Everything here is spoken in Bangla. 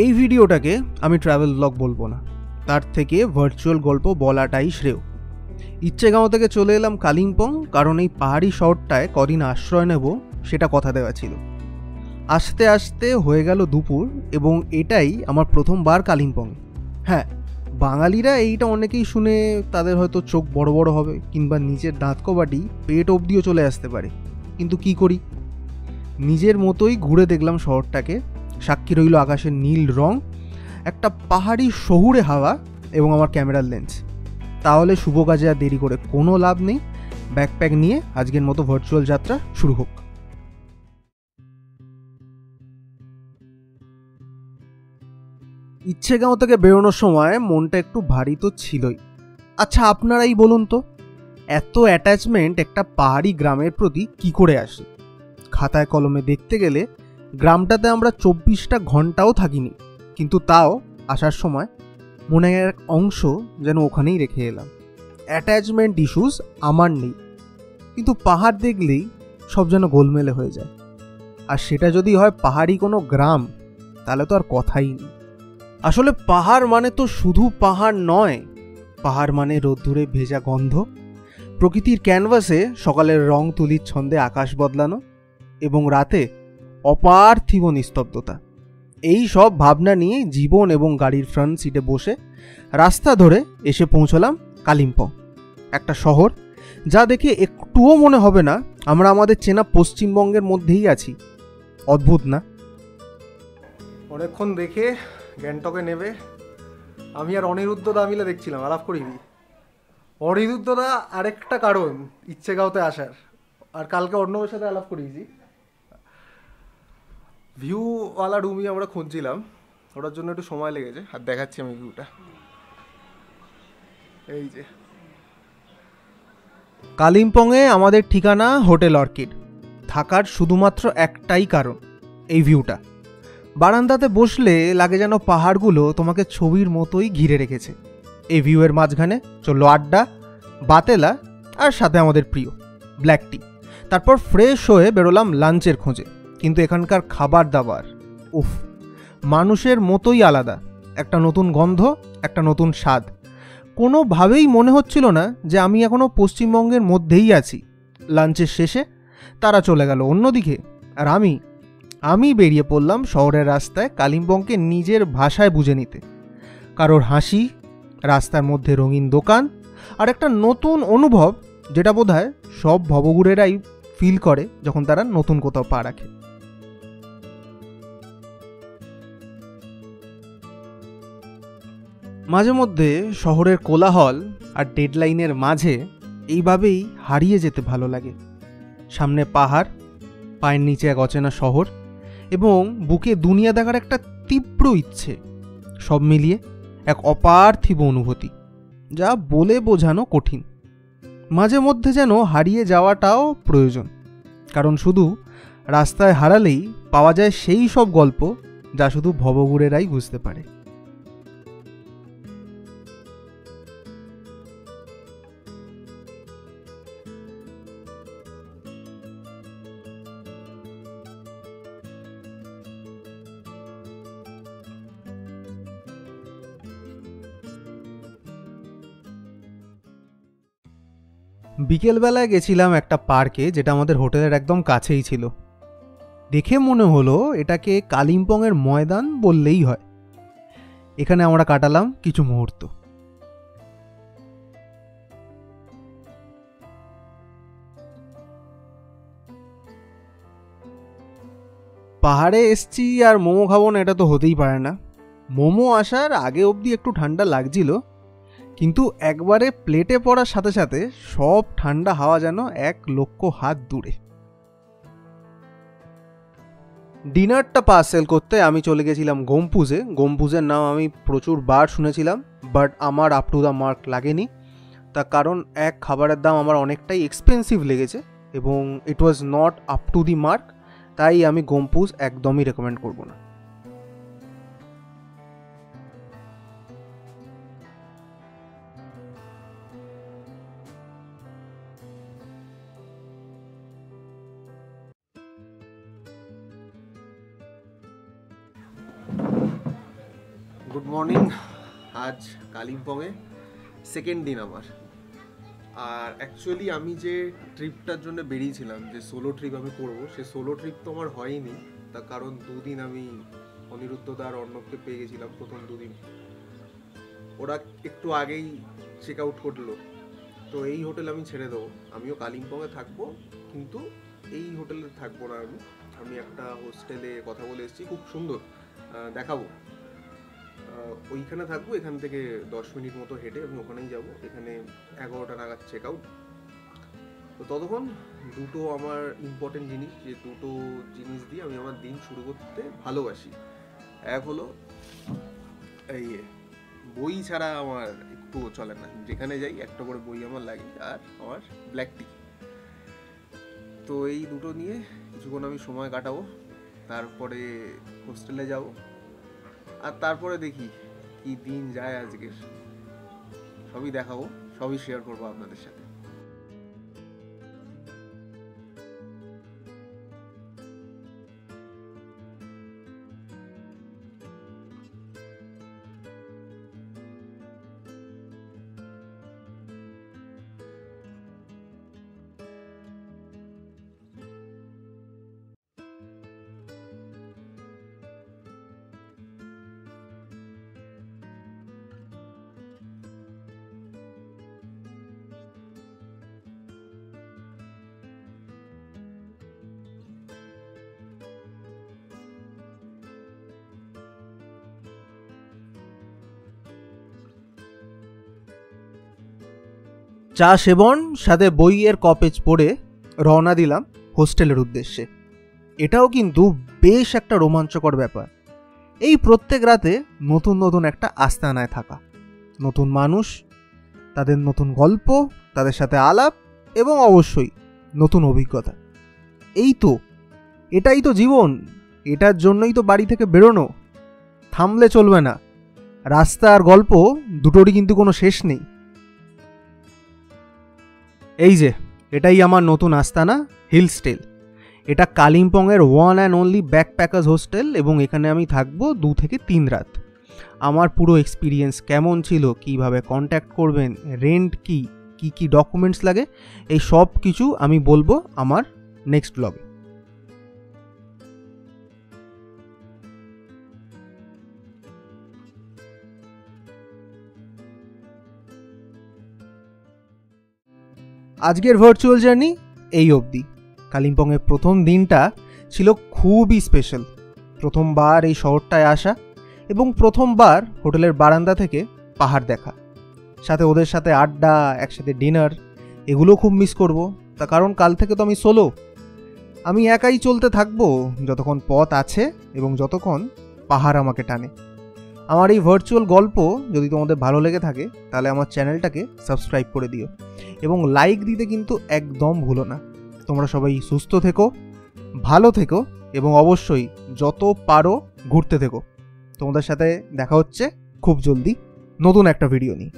এই ভিডিওটাকে আমি ট্রাভেল ব্লগ বলবো না, তার থেকে ভার্চুয়াল গল্প বলাটাই শ্রেয়। ইচ্ছেগাঁও থেকে চলে এলাম কালিম্পং, কারণ এই পাহাড়ি শহরটায় কদিন আশ্রয় নেব সেটা কথা দেওয়া ছিল। আস্তে আস্তে হয়ে গেল দুপুর এবং এটাই আমার প্রথমবার কালিম্পংয়ে। হ্যাঁ, বাঙালিরা এইটা অনেকেই শুনে তাদের হয়তো চোখ বড় বড় হবে কিংবা নিজের দাঁত কবাটি পেট অবধিও চলে আসতে পারে, কিন্তু কি করি, নিজের মতোই ঘুরে দেখলাম শহরটাকে। সাক্ষী রইল আকাশের নীল রং, একটা পাহাড়ি শহুরে হাওয়া এবং আমার ক্যামেরার লেন্স। তাহলে শুভ কাজে আর দেরি করে কোনো লাভ নেই, ব্যাকপ্যাক নিয়ে আজকের মতো ভার্চুয়াল যাত্রা শুরু হোক। ইচ্ছেগাঁও থেকে বেরোনোর সময় মনটা একটু ভারী তো ছিলই। আচ্ছা, আপনারাই বলুন তো, এত অ্যাটাচমেন্ট একটা পাহাড়ি গ্রামের প্রতি কি করে আসে? খাতায় কলমে দেখতে গেলে গ্রামটাতে আমরা 24টা ঘন্টাও থাকিনি, কিন্তু তাও আসার সময় মনে এক অংশ যেন ওখানেই রেখে এলাম। অ্যাটাচমেন্ট ইস্যুস আমার নেই, কিন্তু পাহাড় দেখলেই সব যেন গোলমেলে হয়ে যায়। আর সেটা যদি হয় পাহাড়ি কোনো গ্রাম, তাহলে তো আর কথাই নেই। আসলে পাহাড় মানে তো শুধু পাহাড় নয়, পাহাড় মানে রোদ্দুরে ভেজা গন্ধ, প্রকৃতির ক্যানভাসে সকালের রং তুলির ছন্দে আকাশ বদলানো এবং রাতে অপার্থিব নিস্তব্ধতা। এই সব ভাবনা নিয়ে জীবন এবং গাড়ির ফ্রন্ট সিটে বসে রাস্তা ধরে এসে পৌঁছলাম কালিম্পং, একটা শহর যা দেখে একটুও মনে হবে না আমরা আমাদের চেনা পশ্চিমবঙ্গের মধ্যেই আছি। অদ্ভুত না? অনেকক্ষণ দেখে গ্যাংটকে নেবে আমি আর অনিরুদ্ধ দা মিলে দেখছিলাম, আলাপ করিনি। অনিরুদ্ধ দা আরেকটা কারণ ইচ্ছেগাঁওতে আসার, আর কালকে অর্ণবের সাথে আলাপ করিয়েছি। ভিউওয়ালা রুমই আমরা খুঁজছিলাম, ওটার জন্য একটু সময় লেগেছে। আর দেখাচ্ছি আমি ভিউটা, এই যে কালিম্পংয়ে আমাদের ঠিকানা হোটেল অর্কিড। থাকার শুধুমাত্র একটাই কারণ, এই ভিউটা। বারান্দাতে বসলে লাগে যেন পাহাড়গুলো তোমাকে ছবির মতোই ঘিরে রেখেছে। এই ভিউয়ের মাঝখানে চললো আড্ডা, বাতেলা আর সাথে আমাদের প্রিয় ব্ল্যাক টি। তারপর ফ্রেশ হয়ে বেরোলাম লাঞ্চের খোঁজে। কিন্তু এখানকার খাবার দাবার উফ, মানুষের মতোই আলাদা। একটা নতুন গন্ধ, একটা নতুন স্বাদ। কোনোভাবেই মনে হচ্ছিল না যে আমি এখনও পশ্চিমবঙ্গের মধ্যেই আছি। লাঞ্চের শেষে তারা চলে গেল অন্যদিকে, আর আমি বেরিয়ে পড়লাম শহরের রাস্তায় কালিম্পংকে নিজের ভাষায় বুঝে নিতে। কারোর হাসি, রাস্তার মধ্যে রঙিন দোকান, আর একটা নতুন অনুভব যেটা বোধহয় সব ভবঘুরেরাই ফিল করে যখন তারা নতুন কোথাও পা রাখে। মাঝে মধ্যে শহরের কোলাহল আর ডেডলাইনের মাঝে এইভাবেই হারিয়ে যেতে ভালো লাগে। সামনে পাহাড়, পায়ের নিচে এক অচেনা শহর এবং বুকে দুনিয়া দেখার একটা তীব্র ইচ্ছে, সব মিলিয়ে এক অপার্থিব অনুভূতি যা বলে বোঝানো কঠিন। মাঝে মধ্যে যেন হারিয়ে যাওয়াটাও প্রয়োজন, কারণ শুধু রাস্তায় হারালেই পাওয়া যায় সেই সব গল্প যা শুধু ভবঘুরেরাই বুঝতে পারে। বিকেলবেলায় গেছিলাম একটা পার্কে, যেটা আমাদের হোটেলের একদম কাছেই ছিল। দেখে মনে হলো এটাকে কালিম্পংয়ের ময়দান বললেই হয়। এখানে আমরা কাটালাম কিছু মুহূর্ত। পাহাড়ে এসছি আর মোমো খাবো না, এটা তো হতেই পারে না। মোমো আসার আগে অবধি একটু ঠান্ডা লাগছিল, কিন্তু একবারে প্লেটে পড়ার সাথে সাথে সব ঠান্ডা হাওয়া যেন 1,00,000 হাত দূরে। ডিনারটা পার্সেল করতে আমি চলে গেছিলাম গম্পুজে। গম্পুজের নাম আমি প্রচুর বার শুনেছিলাম, বাট আমার আপ টু দ্য মার্ক লাগেনি। তার কারণ এক, খাবারের দাম আমার অনেকটাই এক্সপেন্সিভ লেগেছে এবং it was not up to the mark. তাই আমি গম্পুজ একদমই রেকমেন্ড করব না। Good morning. আজ কালিম্পংয়ে সেকেন্ড দিন আমার। আর অ্যাকচুয়ালি আমি যে ট্রিপটার জন্য বেরিয়েছিলাম, যে সোলো ট্রিপ আমি করব, সে সোলো ট্রিপ তো আমার হয়নি। তার কারণ দুদিন আমি অনিরুদ্ধদা আর অর্ণবকে পেয়ে গেছিলাম। প্রথম দুদিন ওরা একটু আগেই চেক আউট করলো, তো এই হোটেল আমি ছেড়ে দেবো। আমিও কালিম্পংয়ে থাকবো, কিন্তু এই হোটেলে থাকবো না। আমি একটা হোস্টেলে কথা বলে এসেছি, খুব সুন্দর, দেখাবো। ওইখানে থাকবো। এখান থেকে 10 মিনিট মতো হেঁটে আমি ওখানেই যাব। এখানে 11টা নাগাদ চেক আউট। তো ততক্ষণ দুটো আমার ইম্পর্টেন্ট জিনিস, যে দুটো জিনিস দিয়ে আমি আমার দিন শুরু করতে ভালোবাসি। এক হলো এই বই ছাড়া আমার একটু চলে না। যেখানে যাই একটা করে বই আমার লাগে, আর আমার ব্ল্যাক টি। তো এই দুটো নিয়ে কিছুক্ষণ আমি সময় কাটাবো, তারপরে হোস্টেলে যাব। আর তারপরে দেখি কি দিন যায় আজকের, সবই দেখাবো, সবই শেয়ার করবো আপনাদের সাথে। চা সেবন সাথে বইয়ের কপেজ পড়ে রওনা দিলাম হোস্টেলের উদ্দেশ্যে। এটাও কিন্তু বেশ একটা রোমাঞ্চকর ব্যাপার। এই প্রত্যেক রাতে নতুন নতুন একটা আস্তানায় থাকা, নতুন মানুষ, তাদের নতুন গল্প, তাদের সাথে আলাপ এবং অবশ্যই নতুন অভিজ্ঞতা। এটাই তো জীবন। এটার জন্যই তো বাড়ি থেকে বেরোনো। থামলে চলবে না। রাস্তা আর গল্প দুটোরই কিন্তু কোনো শেষ নেই। এই যে এটাই আমার নতুন আস্তানা, হিলস্টেল। এটা কালিম্পংয়ের one and only backpackers hostel, এবং এখানে আমি থাকবো 2 থেকে 3 রাত। আমার পুরো এক্সপিরিয়েন্স কেমন ছিল, কিভাবে কন্ট্যাক্ট করবেন, রেন্ট কি কি ডকুমেন্টস লাগে, এই সব কিছু আমি বলবো আমার নেক্সট ব্লগে। আজকের ভার্চুয়াল জার্নি এই অবধি। কালিম্পংয়ের প্রথম দিনটা ছিল খুবই স্পেশাল। প্রথমবার এই শহরটায় আসা এবং প্রথমবার হোটেলের বারান্দা থেকে পাহাড় দেখা, সাথে ওদের সাথে আড্ডা, একসাথে ডিনার, এগুলো খুব মিস করব। তার কারণ কাল থেকে তো আমি সোলো। আমি একাই চলতে থাকবো যতক্ষণ পথ আছে এবং যতক্ষণ পাহাড় আমাকে টানে। আমার এই ভার্চুয়াল গল্প যদি তোমাদের ভালো লেগে থাকে, তাহলে আমার চ্যানেলটাকে সাবস্ক্রাইব করে দিও এবং লাইক দিতে কিন্তু একদম ভুলো না। তোমরা সবাই সুস্থ থেকো, ভালো থেকো এবং অবশ্যই যত পারো ঘুরতে থেকো। তোমাদের সাথে দেখা হচ্ছে খুব জলদি নতুন একটা ভিডিও নিয়ে।